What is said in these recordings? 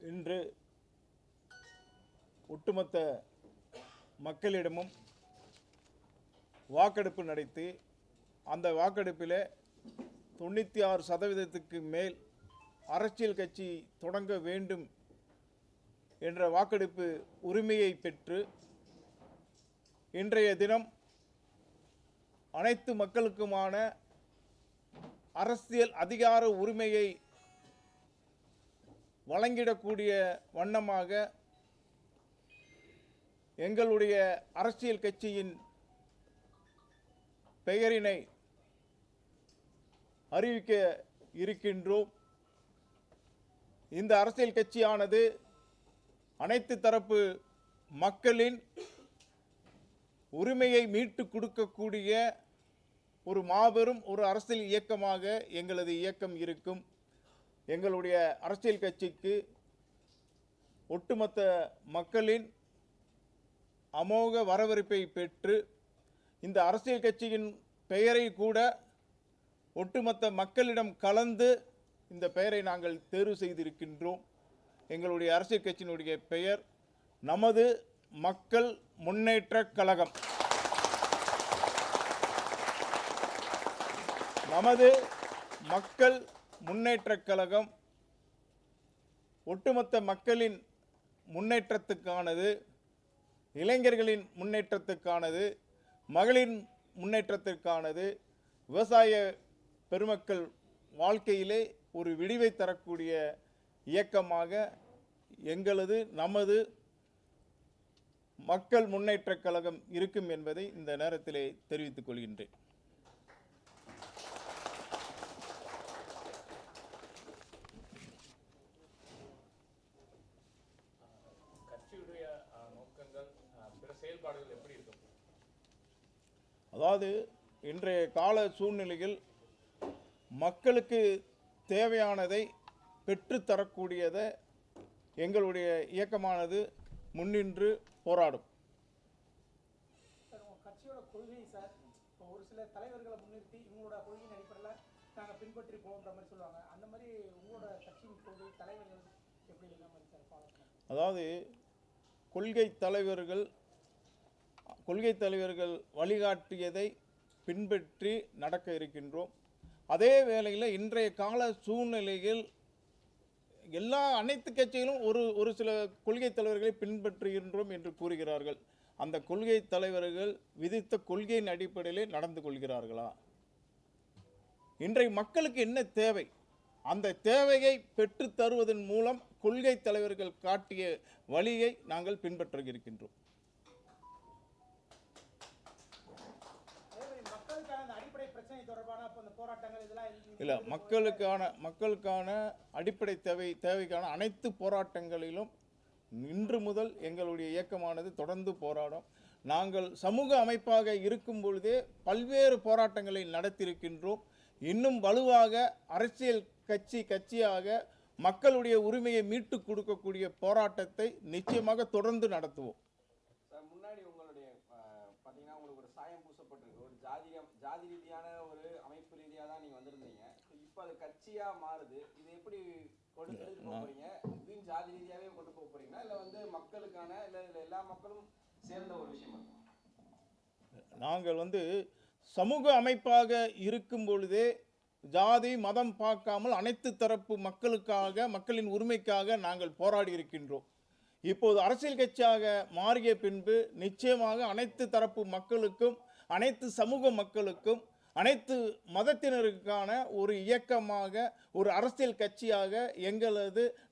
இன்று ஒட்டுமொத்த மக்களிடமும் வாக்கெடுப்பு நடத்தி அந்த வாக்கெடுப்பில் 96% மேல் அரசியல் கட்சி தொடங்க வேண்டும் என்ற வாக்கெடுப்பு உரிமையை பெற்று இன்றைய தினம் அனைத்து மக்களுக்குமான அரசியல் அதிகார உரிமையை வழங்கிடக்கூடிய வண்ணமாக எங்களுடைய அரசியல் கட்சியின் பெயரினை அறிவிக்க இருக்கின்றோம். இந்த அரசியல் கட்சியானது அனைத்து தரப்பு மக்களின் உரிமையை மீட்டு கொடுக்கக்கூடிய ஒரு மாபெரும் ஒரு அரசியல் இயக்கமாக எங்களது இயக்கம் இருக்கும். எங்களுடைய அரசியல் கட்சிக்கு ஒட்டுமொத்த மக்களின் அமோக வரவேற்பை பெற்று இந்த அரசியல் கட்சியின் பெயரை கூட ஒட்டுமொத்த மக்களிடம் கலந்து இந்த பெயரை நாங்கள் தேர்வு செய்திருக்கின்றோம். எங்களுடைய அரசியல் கட்சியினுடைய பெயர் நமது மக்கள் முன்னேற்ற கழகம். நமது மக்கள் முன்னேற்ற கழகம் ஒட்டுமொத்த மக்களின் முன்னேற்றத்துக்கானது, இளைஞர்களின் முன்னேற்றத்துக்கானது, மகளிர் முன்னேற்றத்திற்கானது, விவசாய பெருமக்கள் வாழ்க்கையிலே ஒரு விடிவை தரக்கூடிய இயக்கமாக நமது மக்கள் முன்னேற்ற கழகம் இருக்கும் என்பதை இந்த நேரத்திலே தெரிவித்துக் கொள்கின்றேன். அதாவது இன்றைய கால சூழ்நிலையில் மக்களுக்கு தேவையானதை பெற்றுத்தரக்கூடியதை எங்களுடைய இயக்கமானது முன்னின்று போராடும். கட்சியோட கொள்கை சார், ஒரு சில தலைவர்களை முன்னிறுத்தி இவங்களோட கொள்கையின் அடிப்படையில் நாங்கள் பின்பற்றி போகிற மாதிரி சொல்லுவாங்க. அந்த மாதிரி உங்களோட கட்சியின் கொள்கை தலைவர்கள் எப்படி இந்த மாதிரி சார் ஃபாலோ பண்ணுவாங்க? அதாவது கொள்கை தலைவர்கள் வழிகாட்டியதை பின்பற்றி நடக்க இருக்கின்றோம். அதே வேளையில் இன்றைய கால சூழ்நிலையில் அனைத்து கட்சிகளும் ஒரு சில கொள்கை தலைவர்களை பின்பற்றுகின்றோம் என்று கூறுகிறார்கள். அந்த கொள்கை தலைவர்கள் விதித்த கொள்கையின் அடிப்படையிலே நடந்து கொள்கிறார்களா? இன்றைய மக்களுக்கு என்ன தேவை? அந்த தேவையை பெற்று தருவதன் மூலம் கொள்கை தலைவர்கள் காட்டிய வழியை நாங்கள் பின்பற்ற இருக்கின்றோம். இல்லை, மக்களுக்கான அடிப்படை தேவைக்கான அனைத்து போராட்டங்களிலும் இன்று முதல் எங்களுடைய இயக்கமானது தொடர்ந்து போராடும். நாங்கள் சமூக அமைப்பாக இருக்கும் பொழுதே பல்வேறு போராட்டங்களை நடத்தியிருக்கின்றோம். இன்னும் வலுவாக அரசியல் கட்சியாக மக்களுடைய உரிமையை மீட்டு கொடுக்கக்கூடிய போராட்டத்தை நிச்சயமாக தொடர்ந்து நடத்துவோம். முன்னாடி உங்களுடைய பார்த்தீங்கன்னா உங்களுக்கு ஒரு சாயம் பூசப்பட்டிருக்கு. ஒரு ஜாதி ரீதியான ஒரு அமைப்பு ரீதியாக தான் நீங்கள் வந்திருந்தீங்க. இப்போ அது கட்சியாக மாறுது. இது எப்படி கொண்டு போகிறீங்க? இதுவும் ஜாதி ரீதியாகவே கொண்டு போக போகிறீங்களா, இல்லை மக்களுக்கான இல்லை எல்லா மக்களும் சேர்ந்த ஒரு விஷயம்? நாங்கள் சமூக அமைப்பாக இருக்கும் பொழுதே ஜாதி மதம் பார்க்காமல் அனைத்து தரப்பு மக்களுக்காக, மக்களின் உரிமைக்காக நாங்கள் போராடி இருக்கின்றோம். இப்போது அரசியல் கட்சியாக மாறிய பின்பு நிச்சயமாக அனைத்து தரப்பு மக்களுக்கும், அனைத்து சமூக மக்களுக்கும், அனைத்து மதத்தினருக்கான ஒரு இயக்கமாக, ஒரு அரசியல் கட்சியாக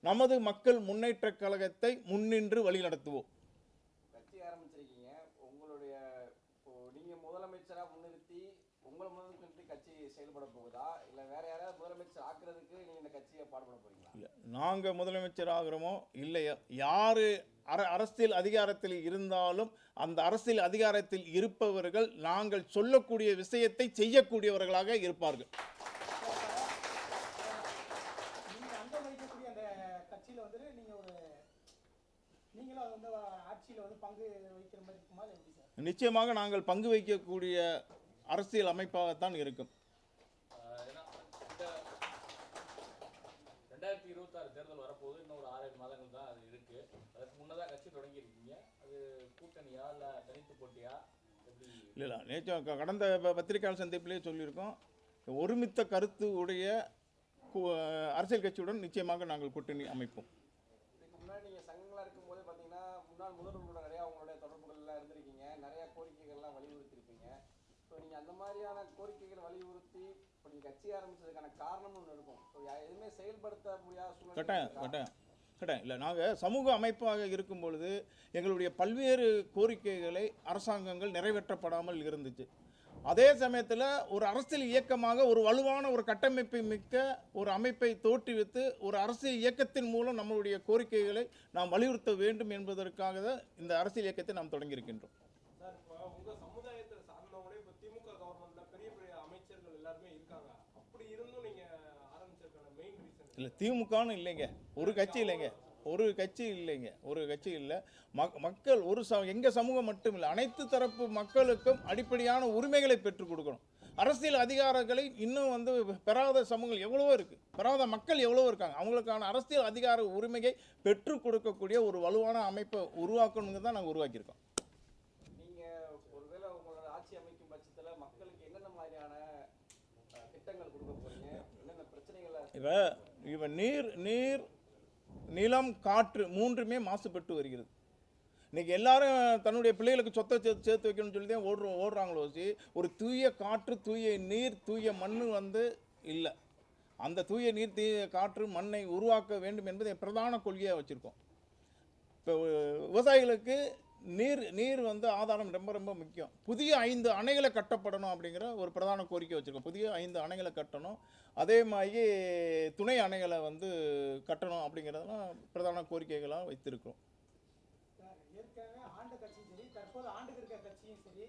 நமது மக்கள் முன்னேற்ற கழகத்தை முன்னின்று வழிநடத்துவோம். கட்சி ஆரம்பிச்சிருக்கீங்க, உங்களோட செயல்பட போகுதா இல்லை வேற யாராவது முதலமைச்சர் ஆக்குறதுக்கு நீங்க இந்த கட்சியை பாடுபட போறீங்களா? இல்லை, நாங்கள் முதலமைச்சர் ஆகிறோமோ இல்லையா, யார் அரசியல் அதிகாரத்தில் இருந்தாலும் அந்த அரசியல் அதிகாரத்தில் இருப்பவர்கள் நாங்கள் சொல்லக்கூடிய விஷயத்தை செய்யக்கூடியவர்களாக இருப்பார்கள். நீங்க அங்கம் வகிக்கக்கூடிய அந்த கட்சியில வந்துட்டு நீங்களும் அது வந்து ஆட்சியில வந்து பங்கு வகிக்கிற மாதிரி இருக்குமா இல்லை எப்படி சார்? நிச்சயமாக நாங்கள் பங்கு வைக்கக்கூடிய அரசியல் அமைப்பாகத்தான் இருக்கும். ஏன்னா இந்த 2026 தேர்தல் வரப்போகுது, இன்னும் ஒரு 6-7 மாதங்கள் தான் அது இருக்கு. அதுக்கு முன்னதாக கட்சி தொடங்கியிருக்கீங்க, அது கூட்டணியா இல்லை தனித்து போட்டியா எப்படி? இல்லை நேற்று கடந்த பத்திரிகையாளர் சந்திப்பிலே சொல்லியிருக்கோம், ஒருமித்த கருத்து உடைய அரசியல் கட்சியுடன் நிச்சயமாக நாங்கள் கூட்டணி அமைப்போம். இதுக்கு முன்னாடி நீங்க சங்கங்களா இருக்கும்போது பாத்தீங்கன்னா முன்னாள் முதல்வர்களோட நிறைய அவங்களுடைய தொடர்புகள்லாம் இருந்திருக்கீங்க, நிறைய கோரிக்கைகள்லாம் வலியுறுத்திருப்பீங்க. ஸோ நீங்க அந்த மாதிரியான கோரிக்கைகளை வலியுறுத்தி இப்போ நீங்க கட்சி ஆரம்பிச்சதுக்கான காரணம்னு ஒன்று இருக்கும். ஸோ எதுவுமே செயல்படுத்த முடியாத சூழ்நிலை கட்டாயம் இல்லை, நாங்கள் சமூக அமைப்பாக இருக்கும் பொழுது எங்களுடைய பல்வேறு கோரிக்கைகளை அரசாங்கங்கள் நிறைவேற்றப்படாமல் இருந்துச்சு. அதே சமயத்தில் ஒரு அரசியல் இயக்கமாக ஒரு வலுவான ஒரு கட்டமைப்பை மிக்க ஒரு அமைப்பை தோற்றுவித்து ஒரு அரசியல் இயக்கத்தின் மூலம் நம்மளுடைய கோரிக்கைகளை நாம் வலியுறுத்த வேண்டும் என்பதற்காக தான் இந்த அரசியல் இயக்கத்தை நாம் தொடங்கியிருக்கின்றோம். சார், இப்போ உங்க சமுதாயத்தை சார்ந்தவங்களே இப்போ திமுக கவர்மெண்ட்ல பெரிய பெரிய அமைச்சர்கள் எல்லாருமே இருக்காங்க. அப்படி இருந்தும் நீங்க ஆரம்பிச்சிருக்கான மெயின் ரீசன் இல்லை, திமுகன்னு இல்லைங்க, ஒரு கட்சி இல்லைங்க, ஒரு கட்சி இல்லை. மக்கள் எங்கள் சமூகம் மட்டும் இல்லை, அனைத்து தரப்பு மக்களுக்கும் அடிப்படையான உரிமைகளை பெற்றுக் கொடுக்கணும். அரசியல் அதிகாரங்களை இன்னும் வந்து பெறாத சமூகங்கள் எவ்வளவோ இருக்குது, பெறாத மக்கள் எவ்வளவோ இருக்காங்க. அவங்களுக்கான அரசியல் அதிகார உரிமையை பெற்றுக் கொடுக்கக்கூடிய ஒரு வலுவான அமைப்பை உருவாக்கணுங்க தான் நாங்கள் உருவாக்கியிருக்கோம். நீங்க ஒருவேளை உங்களோட ஆட்சி அமைக்கும் பட்சத்துல மக்களுக்கு என்னென்ன மாதிரியான திட்டங்கள் கொடுக்க போறீங்க, என்னென்ன பிரச்சனைகளை? இப்போ நீர் நிலம் காற்று மூன்றுமே மாசுபட்டு வருகிறது. இன்றைக்கி எல்லாரும் தன்னுடைய பிள்ளைகளுக்கு சொத்தை சேர்த்து வைக்கணும்னு சொல்லி தான் ஓடுறாங்களோ ஒரு தூய காற்று, தூய நீர், தூய மண் வந்து இல்லை. அந்த தூய நீர், தூய காற்று, மண்ணை உருவாக்க வேண்டும் என்பதை பிரதான கொள்கையாக வச்சுருக்கோம். இப்போ விவசாயிகளுக்கு நீர் வந்து ஆதாரம் ரொம்ப ரொம்ப முக்கியம். புதிய 5 அணைகளை கட்டப்படணும் அப்படிங்கிற ஒரு பிரதான கோரிக்கை வச்சுருக்கோம். புதிய 5 அணைகளை கட்டணும், அதே மாதிரி துணை அணைகளை வந்து கட்டணும் அப்படிங்கிறதெல்லாம் பிரதான கோரிக்கைகளாக வைத்திருக்கிறோம். ஏற்கனவே ஆண்ட கட்சியும் சரி, தற்போது ஆண்டுக்கு இருக்க கட்சியும் சரி,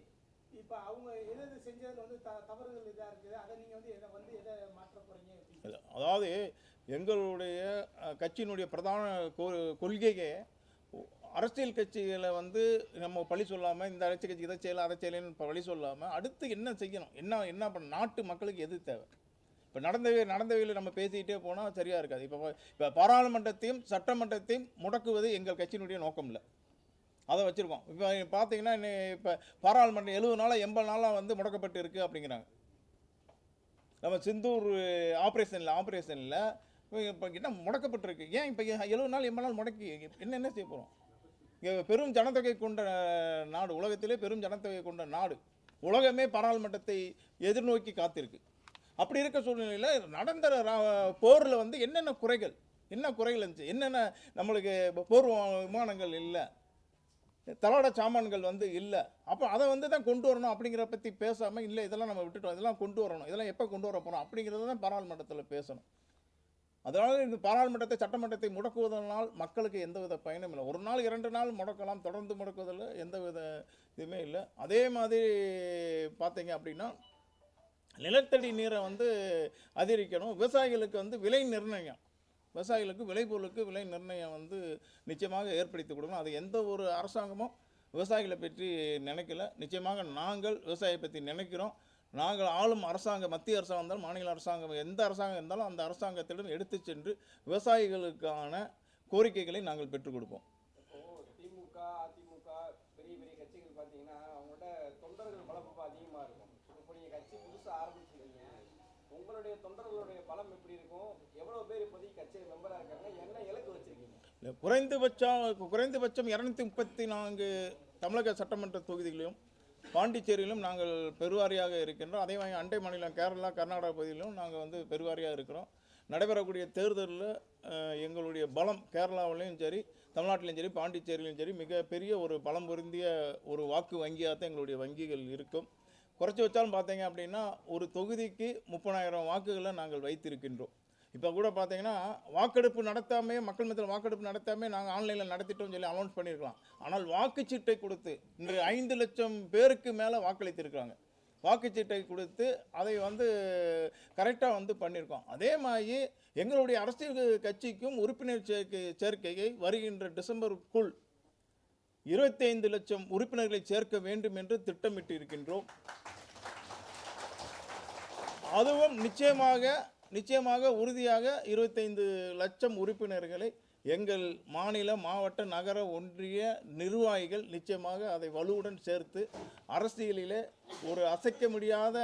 இப்போ அவங்க எது செஞ்சதில் வந்து தவறுகள் இதாக இருக்குது, அதை நீங்கள் வந்து எதை மாற்ற போகிறீங்க? அதாவது எங்களுடைய கட்சியினுடைய பிரதான கொள்கையே அரசியல் கட்சிகளை வந்து நம்ம பழி சொல்லாமல், இந்த அரசியல் கட்சி இதை செய்யலாம் அதை செய்யலன்னு பழி சொல்லாமல் அடுத்து என்ன செய்யணும், என்ன பண்ண நாட்டு மக்களுக்கு எது தேவை. இப்போ நடந்தவையில் நம்ம பேசிக்கிட்டே போனால் சரியாக இருக்காது. இப்போ பாராளுமன்றத்தையும் சட்டமன்றத்தையும் முடக்குவது எங்கள் கட்சியினுடைய நோக்கம் இல்லை, அதை வச்சுருக்கோம். இப்போ பார்த்தீங்கன்னா இப்போ பாராளுமன்றம் 70 நாளாக 80 நாளாக வந்து முடக்கப்பட்டு இருக்குது அப்படிங்கிறாங்க. நம்ம சிந்தூர் ஆப்ரேஷனில் இப்போ என்ன முடக்கப்பட்டிருக்கு, ஏன் இப்போ 70 நாள் 80 நாள் முடக்கி என்ன செய்ய போகிறோம்? இங்கே பெரும் ஜனத்தொகை கொண்ட நாடு, உலகத்திலே பெரும் ஜனத்தொகை கொண்ட நாடு, உலகமே பாராளுமன்றத்தை எதிர்நோக்கி காத்திருக்கு. அப்படி இருக்க சூழ்நிலையில் நடந்த போரில் வந்து என்னென்ன குறைகள் இருந்துச்சு, என்னென்ன நம்மளுக்கு போர் விமானங்கள் இல்லை, தளவாட சாமான்கள் வந்து இல்லை, அப்போ அதை வந்து தான் கொண்டு வரணும் அப்படிங்கிற பற்றி பேசாமல், இல்லை இதெல்லாம் நம்ம விட்டுட்டோம், இதெல்லாம் கொண்டு வரணும், இதெல்லாம் எப்போ கொண்டு வர போகிறோம் அப்படிங்கிறத தான் பாராளுமன்றத்தில் பேசணும். அதனால் இந்த பாராளுமன்றத்தை சட்டமன்றத்தை முடக்குவதனால் மக்களுக்கு எந்தவித பயனும் இல்லை. ஒரு நாள் 2 நாள் முடக்கலாம், தொடர்ந்து முடக்குவதில் எந்தவித இதுவுமே இல்லை. அதே மாதிரி பார்த்தீங்க அப்படின்னா நிலத்தடி நீரை வந்து அதிகரிக்கணும். விவசாயிகளுக்கு வந்து விலை நிர்ணயம், விவசாயிகளுக்கு விளைபொருளுக்கு விலை நிர்ணயம் வந்து நிச்சயமாக ஏற்படுத்தி கொடுக்கணும். அது எந்த ஒரு அரசாங்கமும் விவசாயிகளை பற்றி நினைக்கல. நிச்சயமாக நாங்கள் விவசாயியை பற்றி நினைக்கிறோம். நாங்கள் ஆளும் அரசாங்கம், மத்திய அரசாங்கம் இருந்தாலும் மாநில அரசாங்கம், எந்த அரசாங்கம் இருந்தாலும் அந்த அரசாங்கத்திடம் எடுத்து சென்று விவசாயிகளுக்கான கோரிக்கைகளை நாங்கள் பெற்றுக் கொடுப்போம். திமுக, அதிமுக பெரிய பெரிய கட்சிகள் பார்த்தீங்கன்னா அவங்களோட தொண்டர்கள் பலம் ரொம்ப அதிகமாக இருக்கும். இப்போ நீங்கள் கட்சி புதுசாக ஆரம்பிச்சிருக்கீங்க, உங்களுடைய தொண்டர்களுடைய பலம் எப்படி இருக்கும்? எவ்வளோ பேர் இப்போதைக்கு கட்சியில் மெம்பராக இருக்காங்க, என்ன இலக்கு வச்சுருக்கீங்க? குறைந்தபட்சம் 234 தமிழக சட்டமன்ற தொகுதிகளிலும் பாண்டிச்சேரியிலும் நாங்கள் பெருவாரியாக இருக்கின்றோம். அதே மாதிரி அண்டை மாநிலம் கேரளா, கர்நாடகா பகுதியிலும் நாங்கள் வந்து பெருவாரியாக இருக்கிறோம். நடைபெறக்கூடிய தேர்தலில் எங்களுடைய பலம் கேரளாவிலையும் சரி, தமிழ்நாட்டிலையும் சரி, பாண்டிச்சேரியிலும் சரி மிகப்பெரிய ஒரு பலம் பொருந்திய ஒரு வாக்கு வங்கியாக தான் எங்களுடைய வங்கிகள் இருக்கும். குறைச்சி வச்சாலும் பார்த்தீங்க அப்படின்னா ஒரு தொகுதிக்கு 30,000 வாக்குகளை நாங்கள் வைத்திருக்கின்றோம். இப்போ கூட பார்த்தீங்கன்னா வாக்கெடுப்பு நடத்தாமே, மக்கள் மத்தியில் வாக்கெடுப்பு நடத்தாமே நாங்கள் ஆன்லைனில் நடத்திட்டோம்னு சொல்லி அனௌன்ஸ் பண்ணியிருக்கலாம். ஆனால் வாக்குச்சீட்டை கொடுத்து இன்று 5 லட்சம் பேருக்கு மேலே வாக்களித்திருக்கிறாங்க. வாக்குச்சீட்டை கொடுத்து அதை வந்து கரெக்டாக வந்து பண்ணியிருக்கோம். அதே மாதிரி எங்களுடைய அரசியல் கட்சிக்கும் உறுப்பினர் சேர்க்கையை வருகின்ற டிசம்பருக்குள் 25 லட்சம் உறுப்பினர்களை சேர்க்க வேண்டும் என்று திட்டமிட்டு இருக்கின்றோம். அதுவும் நிச்சயமாக உறுதியாக 25 லட்சம் உறுப்பினர்களை எங்கள் மாநில, மாவட்ட, நகர, ஒன்றிய நிர்வாகிகள் நிச்சயமாக அதை வலுவுடன் சேர்த்து அரசியலிலே ஒரு அசைக்க முடியாத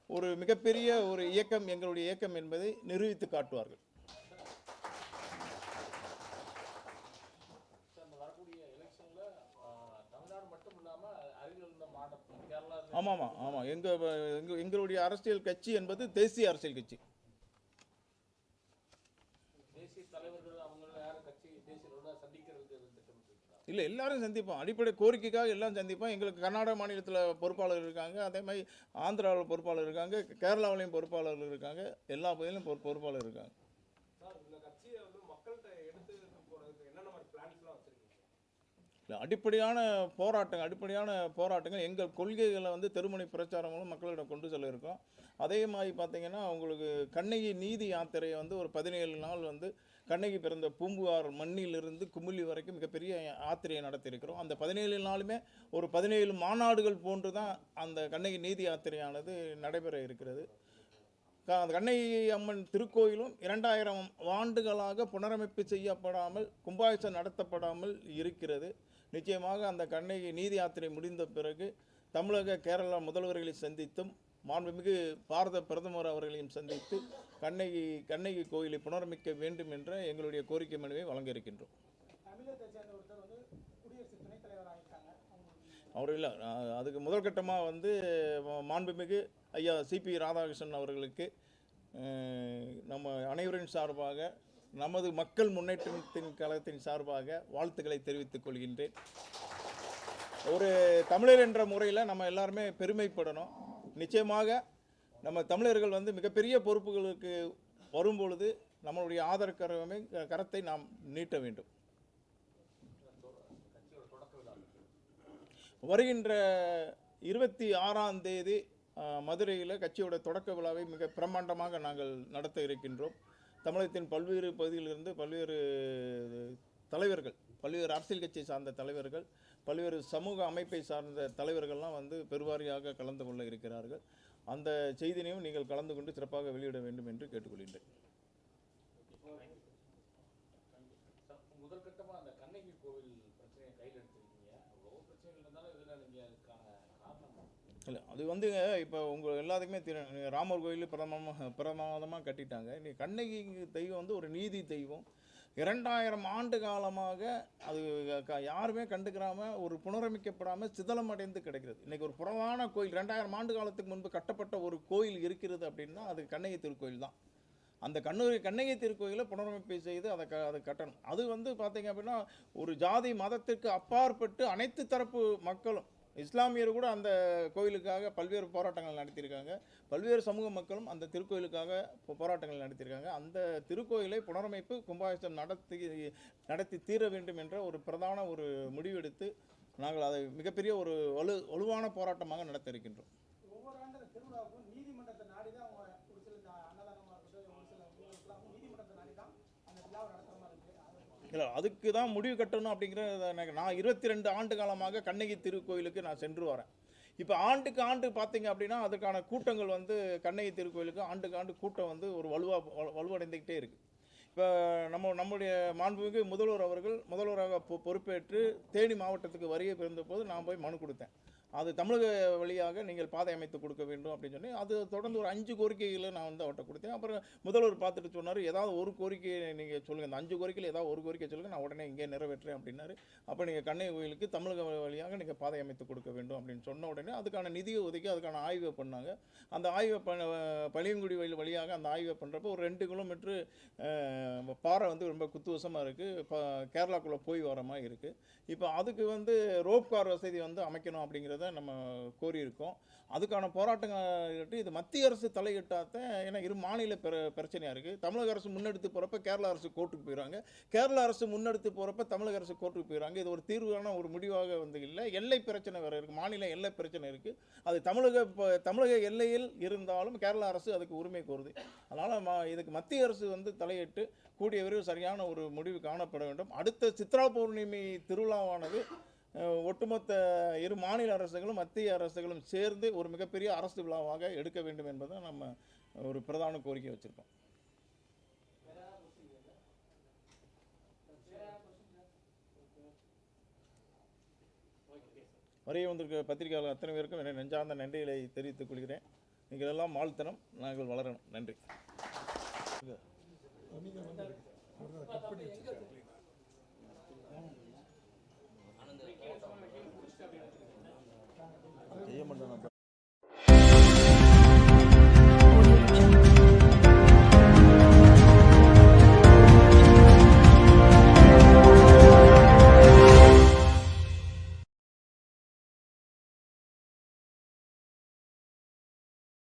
ஒரு மிகப்பெரிய ஒரு இயக்கம் எங்களுடைய இயக்கம் என்பதை நிரூபித்து காட்டுவார்கள். ஆமாம், எங்களுடைய அரசியல் கட்சி என்பது தேசிய அரசியல் கட்சி. இல்லை, எல்லாரும் சந்திப்போம். அடிப்படை கோரிக்கைக்காக எல்லாம் சந்திப்போம். எங்களுக்கு கர்நாடக மாநிலத்தில் பொறுப்பாளர் இருக்காங்க, அதே மாதிரி ஆந்திராவில் பொறுப்பாளர் இருக்காங்க, கேரளாவிலையும் பொறுப்பாளர்கள் இருக்காங்க, எல்லா பகுதியிலும் பொறுப்பாளர் இருக்காங்க. இல்லை, அடிப்படையான போராட்டங்கள் எங்கள் கொள்கைகளை வந்து தெருமுனை பிரச்சாரங்களும் மக்களிடம் கொண்டு செல்ல இருக்கோம். அதே மாதிரி பார்த்தீங்கன்னா உங்களுக்கு கண்ணகி நீதி யாத்திரையை வந்து ஒரு 17 நாள் வந்து கண்ணகி பிறந்த பூம்புகார் மண்ணிலிருந்து குமுளி வரைக்கும் மிகப்பெரிய யாத்திரையை நடத்தியிருக்கிறோம். அந்த 17 நாளுமே ஒரு 17 மாநாடுகள் போன்று தான் அந்த கண்ணகி நீதி யாத்திரையானது நடைபெற இருக்கிறது. அந்த கண்ணகி அம்மன் திருக்கோயிலும் 2000 ஆண்டுகளாக புனரமைப்பு செய்யப்படாமல், கும்பாபிஷேகம் நடத்தப்படாமல் இருக்கிறது. நிச்சயமாக அந்த கண்ணகி நீதி யாத்திரை முடிந்த பிறகு தமிழக, கேரளா முதல்வர்களை சந்தித்தும் மாண்புமிகு பாரத பிரதமர் அவர்களையும் சந்தித்து கண்ணகி கோயிலை புனரமைக்க வேண்டும் என்ற எங்களுடைய கோரிக்கை மனுவை வழங்க இருக்கின்றோம். அவர் இல்லை, அதுக்கு முதல் கட்டமாக வந்து மாண்புமிகு ஐயா சிபி ராதாகிருஷ்ணன் அவர்களுக்கு நம்ம அனைவரின் சார்பாக, நமது மக்கள் முன்னேற்றத்தின் கழகத்தின் சார்பாக வாழ்த்துக்களை தெரிவித்துக் கொள்கின்றேன். ஒரு தமிழர் என்ற முறையில் நம்ம எல்லாருமே பெருமைப்படணும். நிச்சயமாக நம்ம தமிழர்கள் வந்து மிகப்பெரிய பொறுப்புகளுக்கு வரும்பொழுது நம்மளுடைய கரத்தை நாம் நீட்ட வேண்டும். வருகின்ற 26ஆம் தேதி மதுரையில் கட்சியோட தொடக்க விழாவை மிக பிரம்மாண்டமாக நாங்கள் நடத்த இருக்கின்றோம். தமிழகத்தின் பல்வேறு பகுதிகளிலிருந்து பல்வேறு தலைவர்கள், பல்வேறு அரசியல் கட்சியை சார்ந்த தலைவர்கள், பல்வேறு சமூக அமைப்பை சார்ந்த தலைவர்கள்லாம் வந்து பெருவாரியாக கலந்து கொள்ள இருக்கிறார்கள். அந்த செய்தியையும் நீங்கள் கலந்து கொண்டு சிறப்பாக வெளியிட வேண்டும் என்று கேட்டுக்கொள்கின்றேன். முதற்கட்டமாக அந்த கண்ணகி கோவில் பிரச்சனையை கையில் எடுத்திருக்கீங்க. அவ்வளோ பிரச்சனைகள் இருந்தாலும் இதில் நீங்கள் அதுக்கான காரணம் இல்லை, அது வந்து இப்போ உங்கள் எல்லாத்துக்குமே ராமர் கோயில் பிரமாதமாக கட்டிட்டாங்க. இன்னைக்கு கண்ணகி தெய்வம் வந்து ஒரு நீதி தெய்வம். 2000 ஆண்டு காலமாக அது யாருமே கண்டுக்கிறாமல், ஒரு புனரமைக்கப்படாமல் சிதலம் அடைந்து கிடக்கிறது. இன்றைக்கி ஒரு புறமான கோயில் 2000 ஆண்டு காலத்துக்கு முன்பு கட்டப்பட்ட ஒரு கோயில் இருக்கிறது அப்படின்னா அது கண்ணகி திருக்கோயில் தான். அந்த கண்ணகி திருக்கோயிலை புனரமைப்பு செய்து அதை கட்டணும். அது வந்து பார்த்தீங்க அப்படின்னா ஒரு ஜாதி மதத்திற்கு அப்பாற்பட்டு அனைத்து தரப்பு மக்களும், இஸ்லாமியர் கூட அந்த கோயிலுக்காக பல்வேறு போராட்டங்கள் நடத்தியிருக்காங்க. பல்வேறு சமூக மக்களும் அந்த திருக்கோயிலுக்காக போராட்டங்கள் நடத்தியிருக்காங்க. அந்த திருக்கோயிலை புனரமைப்பு கும்பாபிஷேகம் நடத்தி தீர வேண்டும் என்ற ஒரு பிரதான ஒரு முடிவெடுத்து நாங்கள் அதை மிகப்பெரிய ஒரு வலுவான போராட்டமாக நடத்த இருக்கின்றோம். ஒவ்வொரு ஆண்டு திருவிழாவுக்கும் நீதிமன்றத்தை நாடி தான் அவங்க ஒரு சில அன்னதானமாக இருக்கட்டும், ஒரு சில நீதிமன்றத்தை நாடி தான் அந்த விழாவை நடத்துகிற மாதிரி இருக்குது. இல்லை, அதுக்கு தான் முடிவு கட்டணும் அப்படிங்கிற நான் 22 ஆண்டு காலமாக கண்ணகி திருக்கோயிலுக்கு நான் சென்று வரேன். இப்போ ஆண்டுக்கு ஆண்டு பார்த்தீங்க அப்படின்னா அதுக்கான கூட்டங்கள் வந்து கண்ணகி திருக்கோயிலுக்கு ஆண்டுக்கு ஆண்டு கூட்டம் வந்து ஒரு வலுவடைந்துக்கிட்டே இருக்குது. இப்போ நம்முடைய மாண்புமிகு முதல்வராக பொறுப்பேற்று தேனி மாவட்டத்துக்கு வருகை பிறந்தபோது நான் போய் மனு கொடுத்தேன். அது தமிழக வழியாக நீங்கள் பாதை அமைத்து கொடுக்க வேண்டும் அப்படின்னு சொல்லி அது தொடர்ந்து ஒரு 5 கோரிக்கைகளை நான் வந்து அவர்கிட்ட கொடுத்தேன். அப்புறம் முதல்வர் பார்த்துட்டு சொன்னார், ஏதாவது ஒரு கோரிக்கையை நீங்கள் சொல்லுங்கள், இந்த 5 கோரிக்கையில் ஏதாவது ஒரு கோரிக்கை சொல்லுங்கள், நான் உடனே இங்கே நிறைவேற்றுறேன் அப்படின்னாரு. அப்போ நீங்கள் கண்ணகி கோயிலுக்கு தமிழக வழியாக நீங்கள் பாதை அமைத்து கொடுக்க வேண்டும் அப்படின்னு சொன்ன உடனே அதுக்கான நிதியை ஒதுக்கி அதுக்கான ஆய்வை பண்ணாங்க. அந்த ஆய்வை பழியங்குடி வழியாக அந்த ஆய்வை பண்ணுறப்போ ஒரு 2 கிலோமீட்ரு பாறை வந்து ரொம்ப குத்துவசமாக இருக்குது, கேரளாக்குள்ளே போய் வர மாதிரி இருக்குது. இப்போ அதுக்கு வந்து ரோப் கார் வசதி வந்து அமைக்கணும் அப்படிங்கிறத என்பதை நம்ம கோரியிருக்கோம். அதுக்கான போராட்டங்கள் இது மத்திய அரசு தலையிட்டாதான், ஏன்னா இரு மாநில பிரச்சனையாக இருக்குது. தமிழக அரசு முன்னெடுத்து போகிறப்ப கேரளா அரசு கோர்ட்டுக்கு போயிடுறாங்க, கேரளா அரசு முன்னெடுத்து போகிறப்ப தமிழக அரசு கோர்ட்டுக்கு போயிடுறாங்க. இது ஒரு தீர்வான ஒரு முடிவாக வந்து இல்லை. எல்லை பிரச்சனை வேறு இருக்குது, மாநில எல்லை பிரச்சனை இருக்குது. அது தமிழக எல்லையில் இருந்தாலும் கேரளா அரசு அதுக்கு உரிமை கோருது. அதனால் இதுக்கு மத்திய அரசு வந்து தலையிட்டு கூடிய விரைவில் சரியான ஒரு முடிவு காணப்பட வேண்டும். அடுத்த சித்ரா பௌர்ணமி திருவிழாவானது ஒட்டுமொத்த இரு மாநில அரசுகளும் மத்திய அரசுகளும் சேர்ந்து ஒரு மிகப்பெரிய அரசு விழாவாக எடுக்க வேண்டும் என்பதை நம்ம ஒரு பிரதான கோரிக்கை வச்சுருக்கோம். வரைய வந்திருக்க பத்திரிகையாளர் அத்தனை பேருக்கும் என்னை நெஞ்சார்ந்த நன்றிகளை தெரிவித்துக் கொள்கிறேன். நீங்கள் எல்லாம் வாழ்த்தணும், நாங்கள் வளரணும். நன்றி. செய்ய மாட்டேன்.